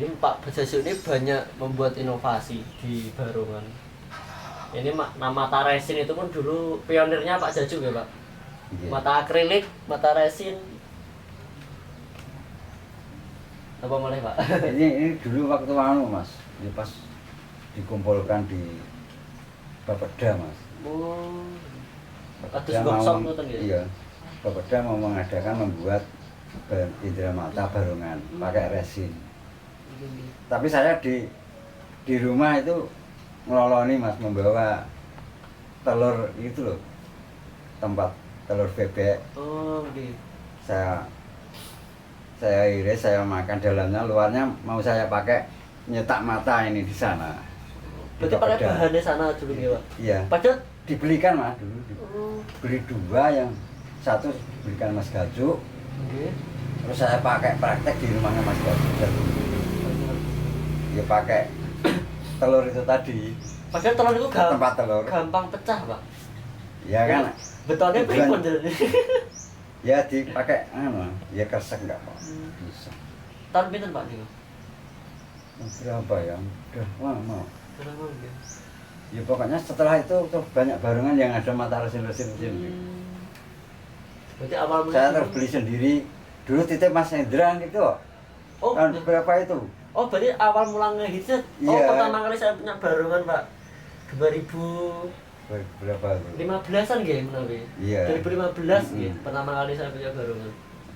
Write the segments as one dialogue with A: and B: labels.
A: Ini Pak Jaju ini banyak membuat inovasi di Barongan. Ini nama mata resin itu pun dulu pionirnya Pak Jaju ya Pak.
B: Iya.
A: Mata akrilik, mata resin. Apa mulai Pak?
B: Ini dulu waktu Mas, ini pas dikumpulkan di Bapeda Mas.
A: Oh. Atus
B: Bapeda
A: workshop
B: mau,
A: ngoten nggih.
B: iya, Bapeda mau mengadakan membuat indera mata Barongan pakai resin. Tapi saya di rumah itu ngeloloni Mas, membawa telur itu loh, tempat telur bebek.
A: Oh, nggih.
B: Saya iris, saya makan dalamnya, luarnya mau saya pakai nyetak mata ini di sana.
A: Berarti pakai bahannya sana dulu ya Pak?
B: Iya.
A: Padahal
B: Dibelikan Mas dulu. Beli dua, yang satu belikan Mas Gajuk.
A: nggih.
B: Terus saya pakai praktek di rumahnya Mas Gajuk. Ya pakai telur itu tadi.
A: Padahal telur itu
B: Tempat telur.
A: gampang pecah Pak.
B: Ya kan.
A: Betonnya
B: Tujuan-
A: pripun jadi?
B: Ya dipakai ya kresek enggak Pak. Bisa.
A: Tahun pinten Pak niku?
B: Berapa ya? Udah lama.
A: Berapa nggih?
B: Ya pokoknya setelah itu terus banyak barongan yang ada mata resin-resin.
A: Berarti awal mulanya
B: Saya
A: dulu-
B: terus beli sendiri. Dulu titip Mas Hendra gitu.
A: Oh,
B: Tahun berapa itu?
A: oh berarti awal mulanya gitu. Oh,
B: Iya.
A: pertama kali saya punya barongan Pak 2015-an
B: Berapa itu?
A: nggih menawi.
B: Iya.
A: 2015 nggih, pertama kali saya punya barongan.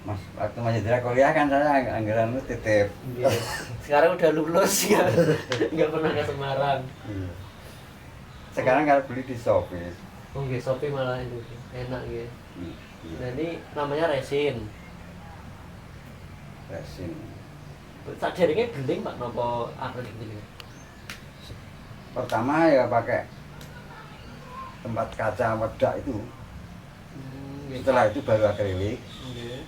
B: Mas, waktu Mas Hendra kuliah kan saya anggaran itu titip.
A: Nggih. Sekarang udah lulus ya. Enggak pernah ke Semarang.
B: Iya. Sekarang kalau beli di Shopee.
A: Oh nggih, Shopee malah itu enak nggih.
B: Iya.
A: Nah ini namanya resin.
B: Resin.
A: Saderenge beling Pak napa akrilik ini?
B: Pertama ya pakai tempat kaca wedak itu.
A: Nggih.
B: Setelah itu baru akrilik.
A: Nggih.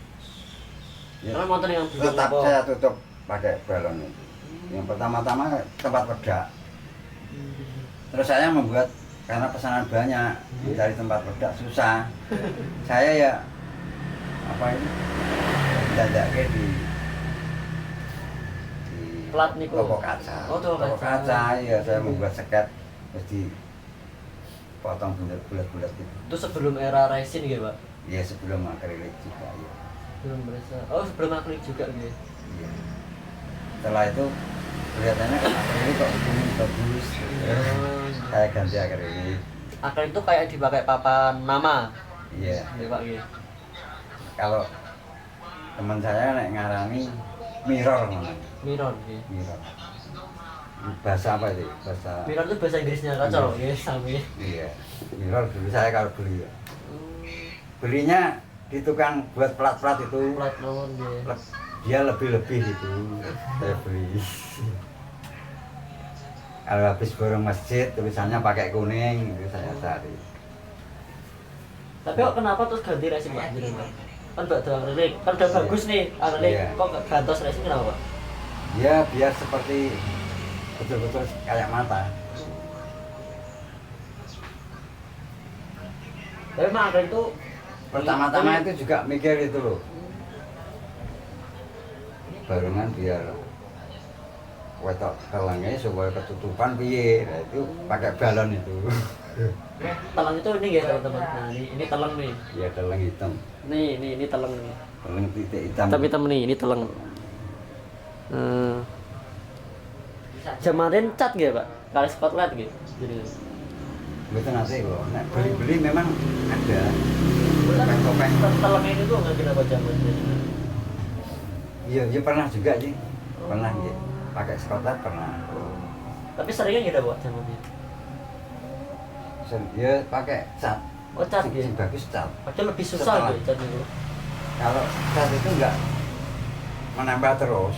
B: Ya,
A: Karena wonten yang bentuk
B: tetap
A: apa?
B: saya tutup pakai balon itu. Yang pertama-tama tempat wedak. Terus saya membuat, karena pesanan banyak, mencari tempat wedak susah. Saya ya apa ini dadake di
A: Plat niku.
B: toko kaca.
A: Oh, toko kaca.
B: Ya saya membuat seket terus dipotong bulat-bulat gitu.
A: Itu sebelum era resin nggih Pak?
B: Ya sebelum akrilik juga ya.
A: Belum berasa. Oh sebelum akrilik juga nggih.
B: Iya. Setelah itu kelihatannya kan akrilik kok ini bagus. Saya ganti akrilik.
A: Akrilik itu kayak dipakai papan nama.
B: Iya.
A: Nggih Pak nggih.
B: Kalau teman saya nek ngarani mirror namanya.
A: Miron nggih.
B: Mirror. Bahasa apa itu? Bahasa
A: Miron itu bahasa Inggrisnya kacau nggih sami.
B: Iya. Mirror dulu saya kalau beli ya. Belinya di tukang buat plat-plat itu.
A: Plat nomor nggih.
B: Dia lebih-lebih itu saya beli. Kalau habis borong masjid tulisannya pakai kuning itu saya cari.
A: Tapi kok kenapa terus ganti resin Pak jenengan? Kan badhe akrilik, kan udah bagus nih akrilik,
B: Iya.
A: kok gantos resin kenapa Pak?
B: Ya biar seperti betul-betul kayak mata.
A: Tapi emang akrilik itu
B: Pertama-tama itu juga mikir itu loh. Barongan biar wetok telangnya supaya ketutupan piye. Nah, itu pakai balon itu.
A: telang itu ini ya teman-teman. Nah, ini telang nih.
B: Ya telang hitam.
A: Ini telang nih.
B: Telang titik hitam.
A: Hitam nih, ini telang. Jamarin cat nggih Pak? Kali spotlight nggih. Jadi
B: Betul nanti loh. Nah, beli-beli memang ada. Topeng-topeng.
A: telang ini tuh nggak kira jaman jadi.
B: Iya, iya pernah juga sih. Pernah ya. Pakai skotlet pernah.
A: Tapi seringnya nggak ada Pak jamannya.
B: Ya pakai cat.
A: Oh cat
B: Sing
A: gitu.
B: bagus cat.
A: Padahal lebih susah
B: Setelah.
A: gitu cat itu.
B: Kalau cat itu enggak menempel terus.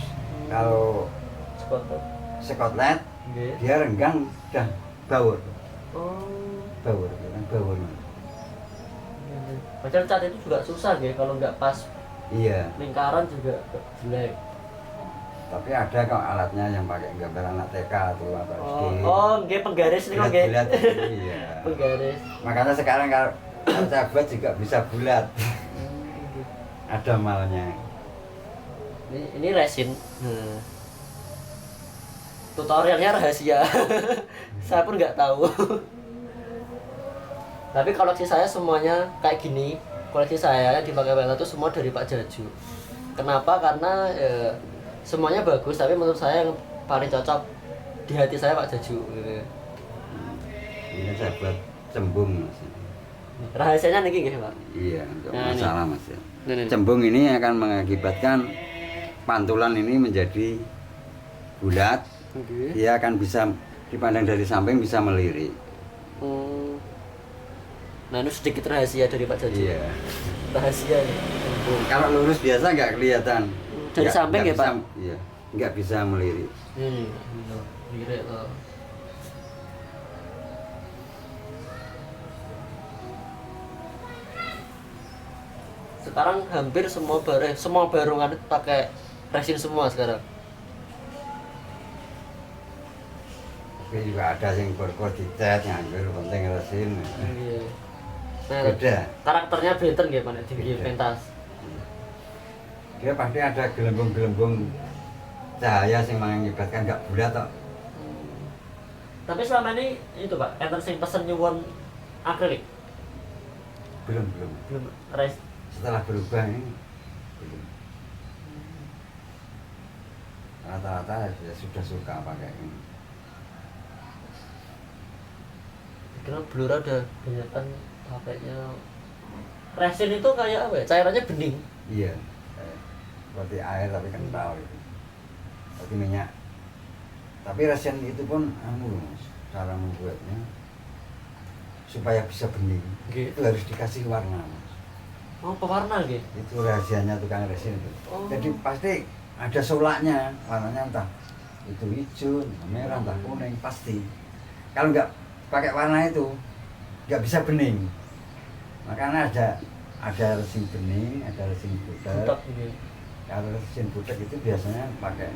B: Kalau
A: Spotlight.
B: skotlet
A: Nggih.
B: dia renggang dan baur.
A: Oh.
B: Baur, kan baur.
A: Padahal cat itu juga susah ya kalau nggak pas
B: Iya,
A: lingkaran juga jelek.
B: tapi ada kok alatnya yang pakai gambar anak TK atau apa SD.
A: Oh, nggih penggaris nih nggih.
B: Bulat-bulat itu, iya.
A: Penggaris.
B: Makanya sekarang kalau saya buat juga bisa bulat. Ada malnya.
A: Ini resin. Nah. tutorialnya rahasia. Saya pun nggak tahu. Tapi koleksi saya semuanya kayak gini. Koleksi saya yang dipakai Pak itu semua dari Pak Jaju. Kenapa? Karena semuanya bagus, tapi menurut saya yang paling cocok di hati saya Pak Jaju. Gitu.
B: Ini saya buat cembung Mas.
A: Rahasianya nih gini Pak.
B: Iya, untuk
A: Nah,
B: masalah Mas ya.
A: Ini.
B: Cembung ini akan mengakibatkan pantulan ini menjadi bulat.
A: Oke.
B: Dia akan bisa dipandang dari samping, bisa melirik.
A: Hmm. Nah, ini sedikit rahasia dari Pak Jaju.
B: Iya.
A: Rahasia nih.
B: Kalau lurus biasa nggak kelihatan.
A: Dari samping ya,
B: bisa,
A: Pak?
B: Iya, nggak bisa melirik.
A: Ini, lirik loh. Sekarang hampir semua barungan pakai resin semua sekarang.
B: Tapi juga ada yang kor-kor dicat, yang penting resin.
A: Iya. Nah,
B: Beda.
A: karakternya benten nggih Pak di
B: Beda.
A: pentas.
B: Dia pasti ada gelembung-gelembung cahaya yang mengakibatkan nggak bulat toh.
A: Tapi selama ini itu Pak, enten sing pesen nyuwun akrilik.
B: Belum.
A: Belum res.
B: Setelah berubah ini belum. Rata-rata ya sudah suka pakai ini.
A: Karena Blora udah banyak kan pakainya. Resin itu kayak apa ya? Cairannya bening.
B: Iya. Seperti air tapi kental itu. Seperti minyak. Tapi resin itu pun Mas, cara membuatnya supaya bisa bening.
A: Gitu.
B: Itu harus dikasih warna Mas.
A: Oh, pewarna gitu.
B: Itu rahasianya tukang resin itu.
A: Oh.
B: Jadi pasti ada solaknya, warnanya entah itu hijau, entah merah, entah kuning, pasti. Kalau nggak pakai warna itu nggak bisa bening. Makanya ada resin bening, ada resin butek.
A: Butek gitu.
B: Kalau resin butek itu biasanya pakai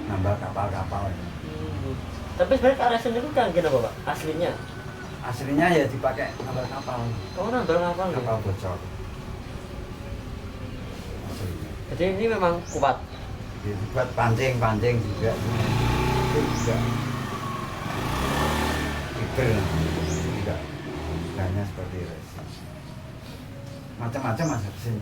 B: nambah kapal-kapal.
A: Tapi sebenarnya resin itu kan gini apa Pak? Aslinya.
B: Aslinya ya dipakai nambah kapal,
A: Oh, nambah kapal gitu.
B: kapal bocor. Aslinya.
A: Jadi ini memang kuat.
B: Dibuat pancing juga. Itu juga fiber tidak hanya seperti resin. Macam-macam Mas resin.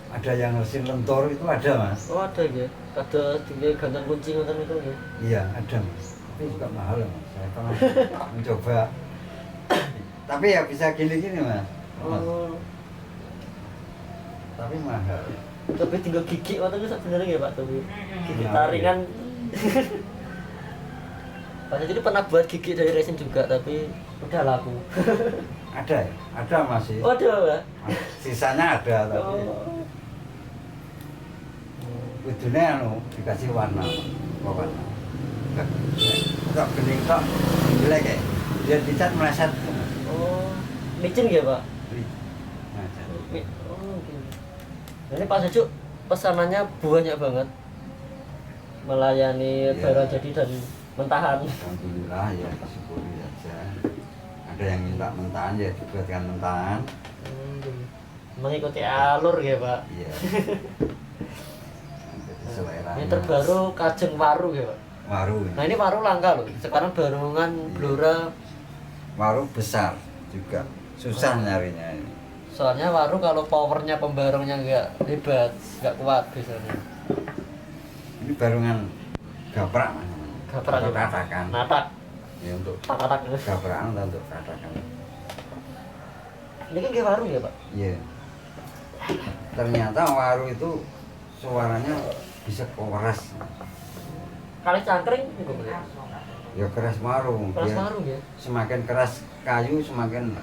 B: Ada yang resin lentor itu ada Mas.
A: Oh, ada ya. Ada tinggal gantung kunci ngoten itu ya.
B: Iya ada Mas. Tapi juga mahal Mas. Saya pernah mencoba. Tapi ya bisa gini-gini Mas.
A: Oh.
B: Tapi mahal.
A: Tapi tinggal gigi ngoten itu sebenarnya ya Pak tapi gigi
B: Nah,
A: taringan. Pak jadi pernah buat gigi dari resin juga tapi udah laku.
B: Ada ya? Ada masih.
A: Oh, ada Pak.
B: Sisanya ada tapi
A: Oh.
B: ujungnya dikasih warna. Warna. Enggak bening tok. Jelek ya. Dia dicat meleset.
A: Oh. Licin ya Pak?
B: Nah,
A: Oh, gini. Nah, ini Pak Jaju pesanannya banyak banget. Melayani
B: Iya.
A: barang jadi dan mentahan.
B: Alhamdulillah ya disyukuri aja. Ada yang minta mentahan ya dibuatkan mentahan.
A: Mengikuti alur ya Pak.
B: Iya. Jadi selera.
A: Ini terbaru Kajeng Waru ya Pak.
B: Waru.
A: Nah ini waru langka loh. Sekarang barungan Blora.
B: Waru besar juga. Susah nyarinya ini.
A: Soalnya waru kalau powernya pembarungnya nggak hebat, nggak kuat biasanya.
B: Ini barungan gaprak Mas.
A: Gaprak
B: Untuk
A: ya?
B: katakan.
A: Natak,
B: Ya untuk
A: tak.
B: gaprakan atau untuk katakan.
A: Ini kan kayak waru ya Pak.
B: Iya. Ternyata waru itu suaranya bisa keras.
A: Kali cangkring juga boleh.
B: Ya keras waru.
A: Keras
B: Dia
A: waru ya.
B: Semakin keras kayu semakin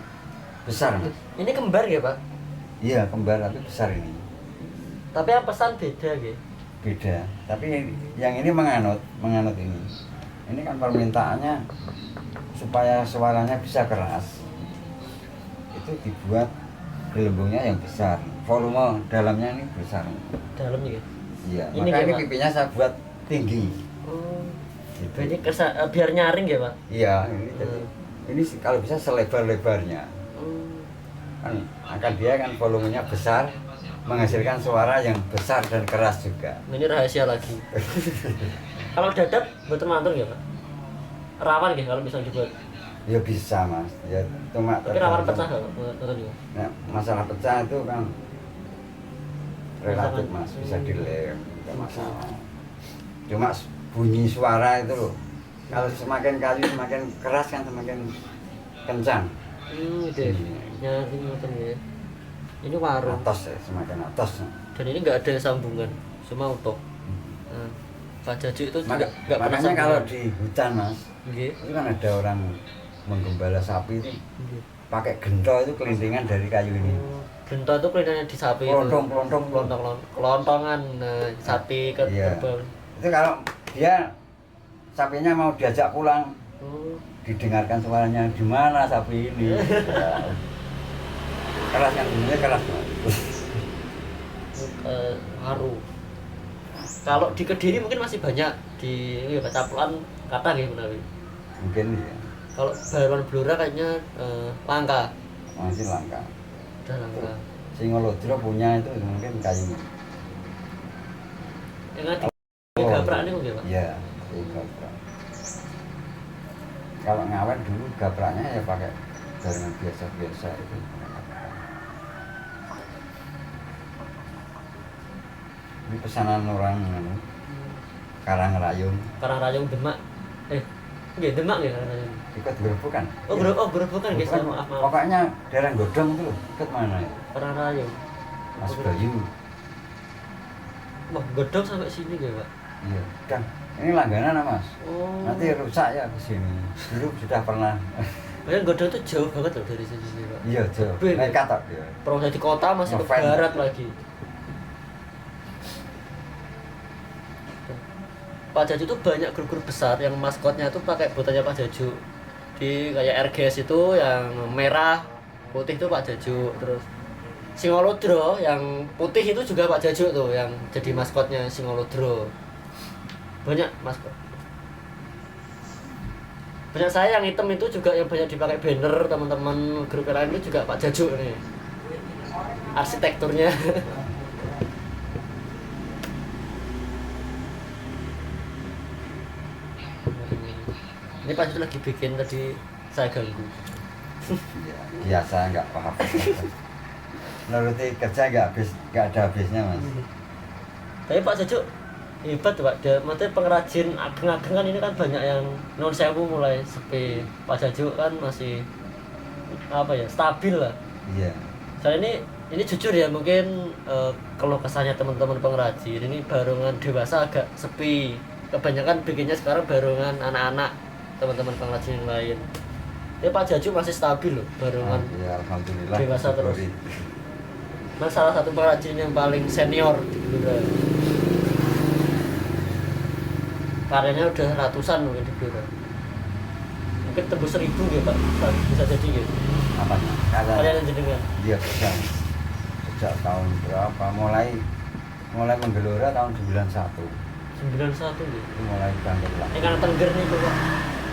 B: besar Mas.
A: Ini kembar ya Pak.
B: Iya kembar tapi besar ini.
A: Tapi yang pesan beda ya.
B: Beda. Tapi yang ini menganut ini. Ini kan permintaannya supaya suaranya bisa keras. Itu dibuat gelembungnya yang besar. Volume dalamnya ini besar.
A: Dalamnya ya.
B: Iya.
A: Ini
B: Maka ini
A: Pak?
B: pipinya saya buat tinggi.
A: Oh.
B: Gitu.
A: Ini biar nyaring ya Pak.
B: Iya. Ini kalau bisa selebar-lebarnya. Kan akan dia kan volumenya besar, menghasilkan suara yang besar dan keras juga.
A: Ini rahasia lagi. Kalau dadat mboten mantul ya, Pak. Rawan nggih kalau misalnya dibuat.
B: Ya bisa mas, ya cuma
A: Tapi rawan pecah enggak, Pak? Ya.
B: Nah, masalah pecah itu kan relatif mas, bisa dilem, nggak masalah. Cuma bunyi suara itu loh, kalau semakin kayu semakin keras kan semakin kencang.
A: Gitu ya. Nyari ngoten ya. Ini warung.
B: Atas ya, semakin atas.
A: Dan ini nggak ada sambungan, cuma utuh. Nah, Pak Jaju itu juga nggak pernah
B: Makanya kalau
A: sambungan.
B: di hutan mas,
A: Nggih.
B: itu kan ada orang menggembala sapi itu
A: Nggih.
B: pakai gento itu kelintingan dari kayu ini.
A: Gento itu kelihatannya di sapi
B: Kelontong,
A: itu.
B: kelontong.
A: Kelontongan sapi ke
B: Iya.
A: gerbang.
B: Itu kalau dia sapinya mau diajak pulang,
A: Oh,
B: didengarkan suaranya di mana sapi ini. Ya. Keras kan bunyinya keras mas.
A: haru. Kalau di Kediri mungkin masih banyak di ya, Capluan kata nggih menawi.
B: Mungkin ya
A: Kalau Baron Blora kayaknya langka.
B: masih langka.
A: Udah langka.
B: Singolodro punya itu mungkin kayu.
A: Yang di gaprak ini mungkin Pak.
B: Iya, kayu gaprak. Kalau ngawet dulu gapraknya ya pakai barengan biasa-biasa itu. Ini pesanan orang Karangrayung.
A: Karangrayung Demak. Nggih Demak nggih Karangrayung.
B: Ikut gerobokan.
A: Bukan guys,
B: Bukan,
A: maaf.
B: pokoknya daerah Godong itu loh. Ikut mana ya?
A: Karangrayung.
B: Mas Bayu.
A: Wah, gedong sampai sini nggih Pak.
B: Iya, kan. Ini langganan mas.
A: Oh.
B: Nanti rusak ya ke sini. Dulu sudah pernah.
A: Bayang Godong itu jauh banget loh dari sini Pak.
B: Iya, jauh.
A: Bel.
B: Nekat tak dia.
A: Proses di kota masih ke
B: Ngefan.
A: barat lagi. Pak Jaju itu banyak grup-grup besar yang maskotnya itu pakai botanya Pak Jaju. Di kayak RGS itu yang merah, putih itu Pak Jaju. Terus Singolodro yang putih itu juga Pak Jaju tuh yang jadi maskotnya Singolodro. Banyak maskot. Banyak saya yang hitam itu juga yang banyak dipakai banner teman-teman grup lain itu juga Pak Jaju nih. Arsitekturnya. Ini Pak Jaju lagi bikin tadi saya ganggu.
B: Iya, biasa nggak paham. Nuruti kerja nggak ada habisnya mas.
A: Tapi Pak Jaju hebat Pak, maksudnya pengrajin ageng-ageng kan ini kan banyak yang non sewu mulai sepi. Pak Jaju kan masih apa ya stabil lah.
B: Iya.
A: Soalnya ini jujur ya mungkin kalau kesannya teman-teman pengrajin ini barongan dewasa agak sepi. Kebanyakan bikinnya sekarang barongan anak-anak teman-teman pengrajin yang lain. Tapi Pak Jaju masih stabil loh barongan.
B: Ya, alhamdulillah.
A: Dewasa terus.
B: Syukuri.
A: Nah, salah satu pengrajin yang paling senior di Blora. Karyanya udah ratusan mungkin di Blora. Mungkin tembus 1000 gitu Pak, bisa jadi gitu.
B: Apanya?
A: Karya yang jenengan.
B: Dia bisa sejak tahun berapa? Mulai menggelora tahun 91.
A: 91 gitu.
B: Itu mulai bangkit lah.
A: Ini kan Tengger nih Pak.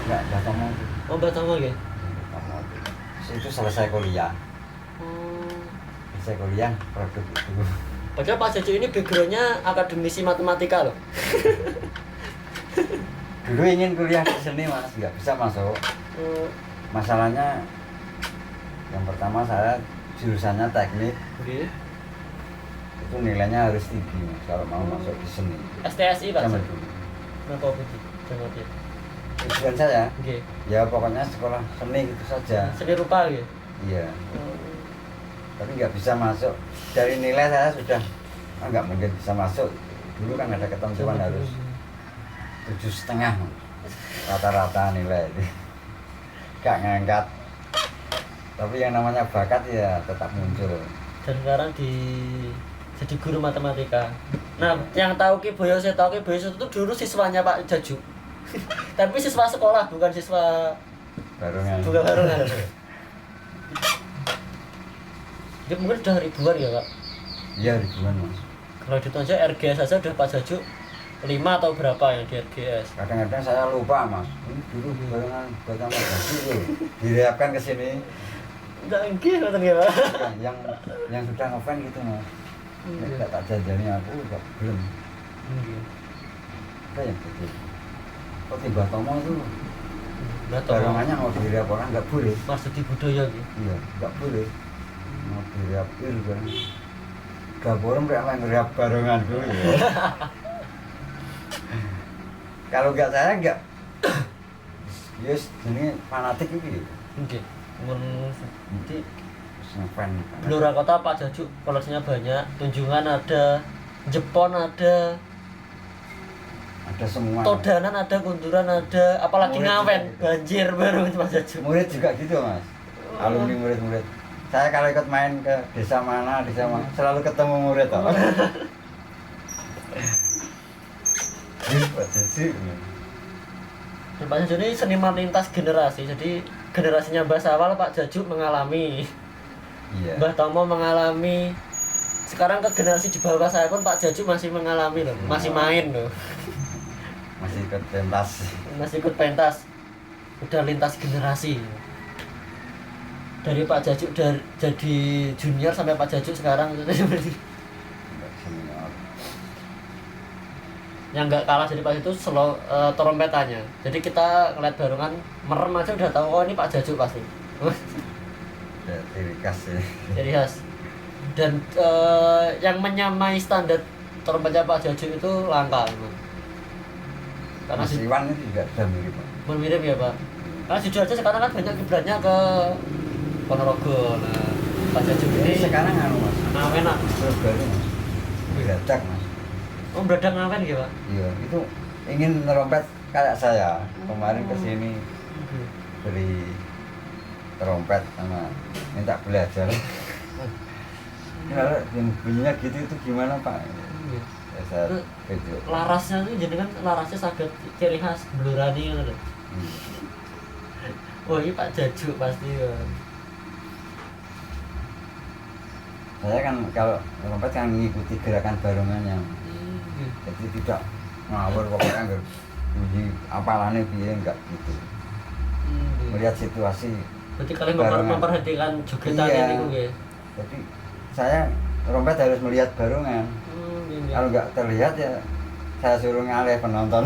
B: Enggak, datang mau.
A: Oh, Batam gitu.
B: Itu selesai kuliah.
A: Oh.
B: Selesai kuliah produk itu.
A: Padahal Pak Jaju ini backgroundnya akademisi matematika loh.
B: Dulu ingin kuliah di seni mas, nggak bisa masuk. Masalahnya yang pertama saya jurusannya teknik,
A: Oke.
B: itu nilainya harus tinggi mas, kalau mau masuk di seni.
A: STSI Pak.
B: Zaman dulu.
A: Kenapa begitu? Jangan dia.
B: Tujuan saya,
A: Oke.
B: ya pokoknya sekolah seni gitu saja.
A: Seni rupa gitu.
B: Iya. Tapi nggak bisa masuk. Dari nilai saya sudah nggak mungkin bisa masuk. Dulu kan ada ketentuan harus 7,5 rata-rata nilai itu. Gak ngangkat. Tapi yang namanya bakat ya tetap muncul.
A: Dan sekarang jadi guru matematika. Nah, yang tahu Ki Boyo, saya tahu Ki Boyo itu dulu siswanya Pak Jaju. Tapi siswa sekolah, bukan siswa
B: Barengan.
A: bukan barengan. Dia mungkin udah ribuan ya Pak.
B: Iya ribuan mas.
A: Kalau dihitung aja RGS saja udah Pak Jaju 5 atau berapa yang di RGS.
B: Kadang-kadang saya lupa mas. Ini dulu barengan pertama gaji itu direapkan ke sini.
A: Enggak nggih ngoten nggih Pak.
B: Yang sudah ngefan gitu mas. Nggak tak janjani aku nggak belum.
A: Nggih.
B: ada yang gitu. Kok tiba Tomo itu
A: Mbah Tomo.
B: barongannya mau diriap orang nggak boleh.
A: Marsudi budaya gitu.
B: Iya, nggak boleh. Mau diriap kan. Gak boleh mereka ngeriap baronganku ya. Kalau nggak saya nggak. Yes, ini fanatik ini.
A: Nggih.
B: Nanti ngefan.
A: Blora Kota Pak Jaju koleksinya banyak, Tunjungan ada, Jepon ada,
B: Ada semua.
A: Todanan ada, Kunturan ada, apalagi
B: Murid
A: Ngawen,
B: juga gitu.
A: banjir baru Pak Jaju.
B: Murid juga gitu mas. Alumni murid-murid. Saya kalau ikut main ke desa mana, selalu ketemu murid toh. Pak Jaju.
A: Dan Pak Jaju ini seniman lintas generasi, jadi generasinya Mbah Sawal Pak Jaju mengalami,
B: Iya.
A: Mbah Tomo mengalami, sekarang ke generasi di bawah saya pun Pak Jaju masih mengalami loh, masih main loh,
B: Masih ikut pentas.
A: masih ikut pentas, udah lintas generasi. Dari Pak Jaju jadi junior sampai Pak Jaju sekarang yang nggak kalah dari Pak itu slow trompetannya. Jadi kita ngeliat barongan merem aja udah tahu oh ini Pak Jaju pasti.
B: Ya, ciri khas ya.
A: Jadi khas. Dan yang menyamai standar trompetnya Pak Jaju itu langka memang. Karena
B: Mas Iwan itu juga sudah mirip Pak.
A: mirip ya Pak. Karena jujur aja sekarang kan banyak kiblatnya ke Ponorogo. Nah, Pak Jaju
B: Ini
A: ini
B: sekarang anu mas.
A: ngawen ah.
B: Terus baru mas. Beradak mas.
A: Oh, beradang ngawen gitu Pak.
B: Iya, itu ingin nerompet kayak saya. Kemarin kesini beli trompet sama minta belajar. Kalau yang bunyinya gitu itu gimana Pak? Ya, saya video.
A: Larasnya tuh jadi kan larasnya saged ciri khas blurani gitu loh. Oh ini Pak Jaju pasti ya.
B: Saya kan kalau nerompet kan mengikuti gerakan barongannya. Jadi tidak ngawur pokoknya nggak bunyi apalannya biar enggak gitu. Melihat situasi.
A: Berarti kalian
B: Barongan.
A: memperhatikan jogetannya
B: Iya.
A: niku nggih.
B: Jadi saya nerompet harus melihat barongan. Kalau nggak terlihat ya saya suruh ngalih penonton.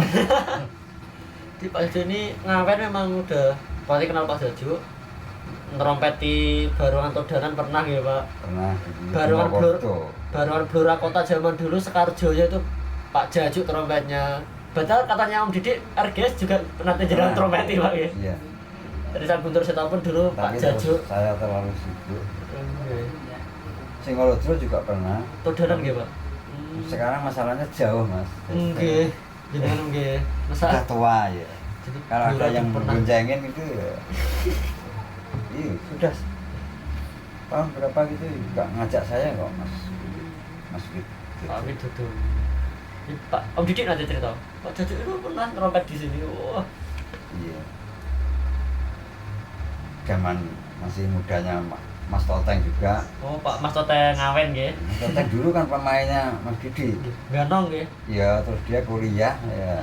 A: Di Pak Jaju ini ngawen memang udah pasti kenal Pak Jaju. Ngerompeti barongan Todanan pernah ya Pak.
B: Pernah
A: Barongan Blur,
B: foto.
A: barongan Blora Kota zaman dulu Sekarjonya itu Pak Jaju trompetnya. Betul katanya Om Didik RGS juga pernah jenengan
B: Pernah.
A: trompeti Pak ya.
B: Iya.
A: Dari Sang Guntur Seta pun dulu Pak
B: Tapi
A: Jaju.
B: terus saya terlalu sibuk.
A: Oke.
B: Singolodro juga pernah.
A: Todanan nggih Pak.
B: Sekarang masalahnya jauh mas.
A: Nggih. Jenengan nggih.
B: Sudah
A: Masa
B: tua ya.
A: jadi
B: Kalau ada
A: Blora
B: yang
A: pernah.
B: boncengin itu ya. Iya sudah. Tahun berapa gitu nggak ngajak saya kok mas. Mas Fit.
A: Pak Widodo. Ini Pak Om Didik nanti cerita. Pak Jaju itu pernah ngerompet di sini. Wah.
B: Iya. Zaman masih mudanya Mas Toteng juga.
A: Oh Pak Mas Toteng ngawen nggih.
B: Mas Toteng dulu kan pemainnya Mas Didi.
A: Ganong nggih.
B: Iya, terus dia kuliah ya.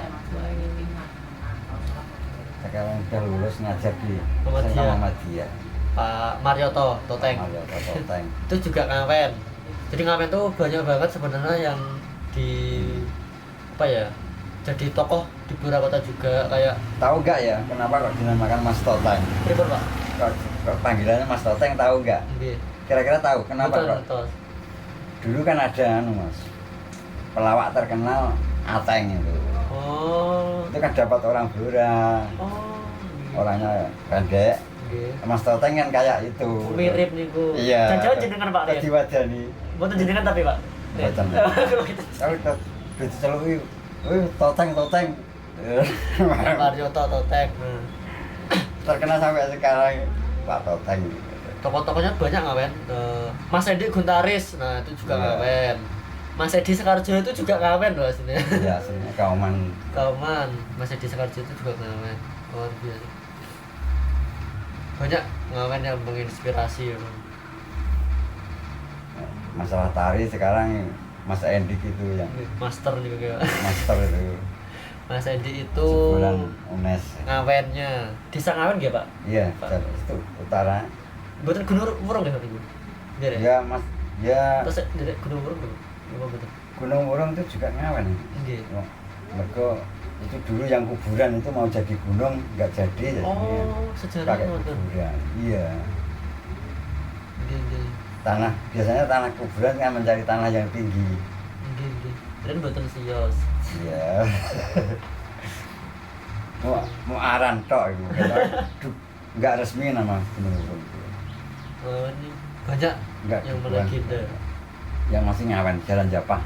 B: Sekarang udah lulus ngajar di
A: Muhammadiyah.
B: Muhammadiyah.
A: Pak Marioto Toteng.
B: Mario Toteng.
A: Itu juga ngawen. Jadi ngawen tuh banyak banget sebenarnya yang di apa ya? Jadi tokoh di Blora Kota juga kayak
B: Tahu nggak ya kenapa kok dinamakan Mas Toteng?
A: pripun Pak?
B: Kok panggilannya Mas Toteng tahu nggak?
A: Nggih.
B: Kira-kira tahu kenapa
A: Betul,
B: kok?
A: betul.
B: Dulu kan ada anu Mas. Pelawak terkenal Ateng itu.
A: Oh.
B: Itu kan dapat orang Blora.
A: Oh.
B: Orangnya pendek.
A: Nggih.
B: Mas Toteng kan kayak itu.
A: Mirip niku.
B: Iya.
A: Jangan jenengan Pak
B: Tadi
A: Rian.
B: wadani.
A: Mboten jenengan tapi Pak.
B: Mboten.
A: Kalau gitu.
B: Kalau diceluki, Toteng.
A: Marioto Toteng. Nah.
B: Terkenal sampai sekarang Pak Toteng.
A: Tokoh-tokohnya banyak ngawen. Mas Edi Guntaris, nah itu juga
B: Iya.
A: ngawen. Mas Edi Sekarjo itu juga ngawen loh aslinya.
B: Ya aslinya kauman.
A: Kauman, Mas Edi Sekarjo itu juga ngawen. Luar biasa. Banyak ngawen yang menginspirasi. Emang.
B: Masalah tari sekarang Mas Endi gitu yang
A: Master juga kayak.
B: master itu.
A: Mas Edi itu
B: Sebulan UNES.
A: ngawennya. Desa ngawen nggak Pak?
B: Iya,
A: Pak.
B: itu utara.
A: Betul Gunung Wurung ya Pak Ibu? Iya deh.
B: Ya Mas, ya
A: Terus dari Gunung Wurung dulu. Apa betul?
B: Gunung Wurung itu juga ngawen.
A: Nggih.
B: Oh, Mereka itu dulu yang kuburan itu mau jadi gunung nggak jadi jadinya
A: Oh, sejarah
B: pakai
A: nonton.
B: kuburan. Iya.
A: Nggih.
B: Tanah biasanya tanah kuburan kan mencari tanah yang tinggi.
A: Nggih. Dan mboten siyos.
B: Iya. mau aran tok itu. Nggak resmi nama Gunung Urung itu.
A: Oh, ini banyak
B: Nggak
A: yang
B: kuburan.
A: melegenda.
B: Yang masih ngawen Jalan Japah.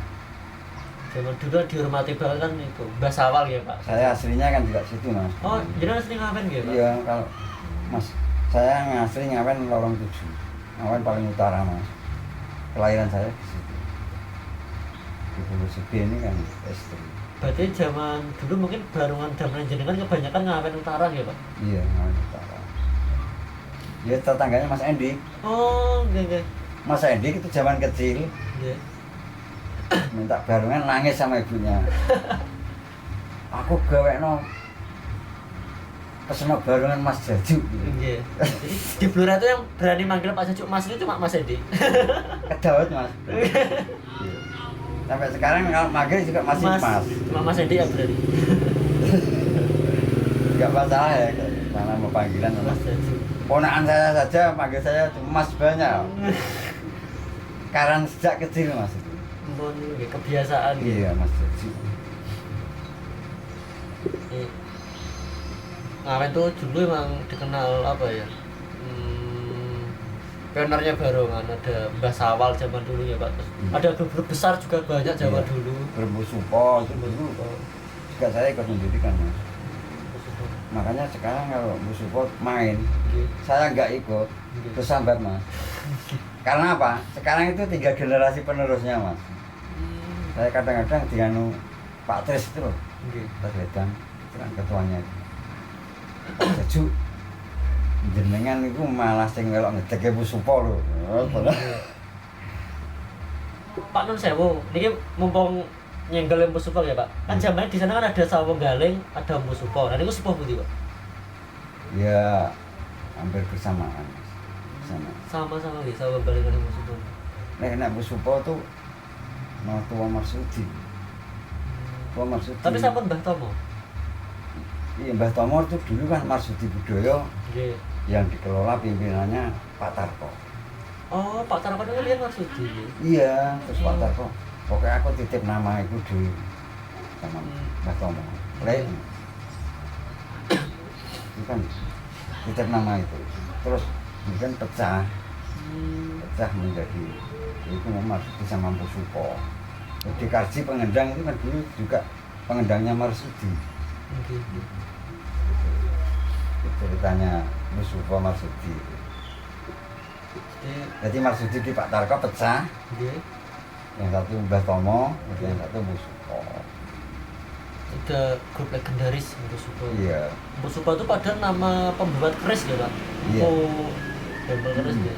A: Zaman dulu dihormati banget kan itu Mbah Sawal ya Pak.
B: Saya aslinya kan juga situ mas.
A: Oh, jenengan sering ngawen ya Pak?
B: Iya kalau mas saya asli ngawen Lorong 7, ngawen paling utara mas. Kelahiran saya di situ. Di Pulau Sebe ini kan istri.
A: Berarti zaman dulu mungkin barungan zaman jenengan kebanyakan ngawen utara ya Pak?
B: Iya ngawen utara. Dia tetangganya Mas Endi.
A: Oh, nggih.
B: Mas Endi itu zaman kecil
A: Nggih.
B: minta barungan nangis sama ibunya. Aku gawekno peseno barungan Mas Jaju.
A: Nggih. Jadi di Blora itu yang berani manggil Pak Jajuk Mas itu cuma Mas Edi.
B: Kedawet mas. Iya. Sampai sekarang kalau manggil juga masih mas.
A: Cuma Mas Edi yang berani.
B: Enggak masalah ya karena mau panggilan
A: Mas
B: mas.
A: Jajuk.
B: Ponakan saya saja manggil saya cuma mas banyak. Karena sejak kecil mas itu.
A: Mun nggih kebiasaan nggih.
B: Iya mas Jaju.
A: Ngawen tuh dulu emang dikenal apa ya? Pionernya Barongan, ada Mbah Sawal zaman dulu ya Pak. Terus ada grup besar juga banyak zaman
B: Iya.
A: dulu.
B: Berbu Supo itu dulu juga saya ikut mendirikan mas. Makanya sekarang kalau Bu Supo main
A: Nggih.
B: saya nggak ikut terus sambat mas. Karena apa? Sekarang itu 3 generasi penerusnya mas. Saya kadang-kadang dengan Pak Tris itu loh.
A: Nggih.
B: Terlihat itu kan ketuanya Pak Jaju jenengan itu malah sing melok ngecek Bu Supo lho.
A: Pak Nun Sewu, niki mumpung nyenggol Mpu Supo ya Pak. Kan zamannya di sana kan ada Sawung Galing, ada Mpu Supo. Nah niku sepuh pundi Pak?
B: Ya hampir bersamaan mas.
A: Sama-sama nggih Sawung Galing karo Mpu Supo.
B: Nek Bu Supo tuh mau tua Marsudi. Tua Marsudi.
A: Tapi sampun Mbah Tomo.
B: Iya Mbah Tomo itu dulu kan Marsudi Budoyo
A: Nggih.
B: yang dikelola pimpinannya Pak Tarko.
A: Oh, Pak Tarko itu lihat Marsudi.
B: Iya, terus Pak Tarko. Pokoknya aku titip nama itu di sama Mbah Tomo. Lek. Itu kan titip nama itu. Terus kemudian pecah menjadi itu Marsudi sama Mpu Supo. Di Karji Pengendang itu kan dulu juga pengendangnya Marsudi.
A: Nggih.
B: Ceritanya Mpu Supo Marsudi. Jadi Marsudi di Pak Tarko pecah.
A: Nggih.
B: Yang satu Mbah Tomo, yang satu Mpu Supo.
A: Ada grup legendaris Mpu Supo.
B: Iya.
A: Mpu Supo itu padahal nama pembuat keris ya Pak.
B: Iya.
A: Oh, pembuat keris ya.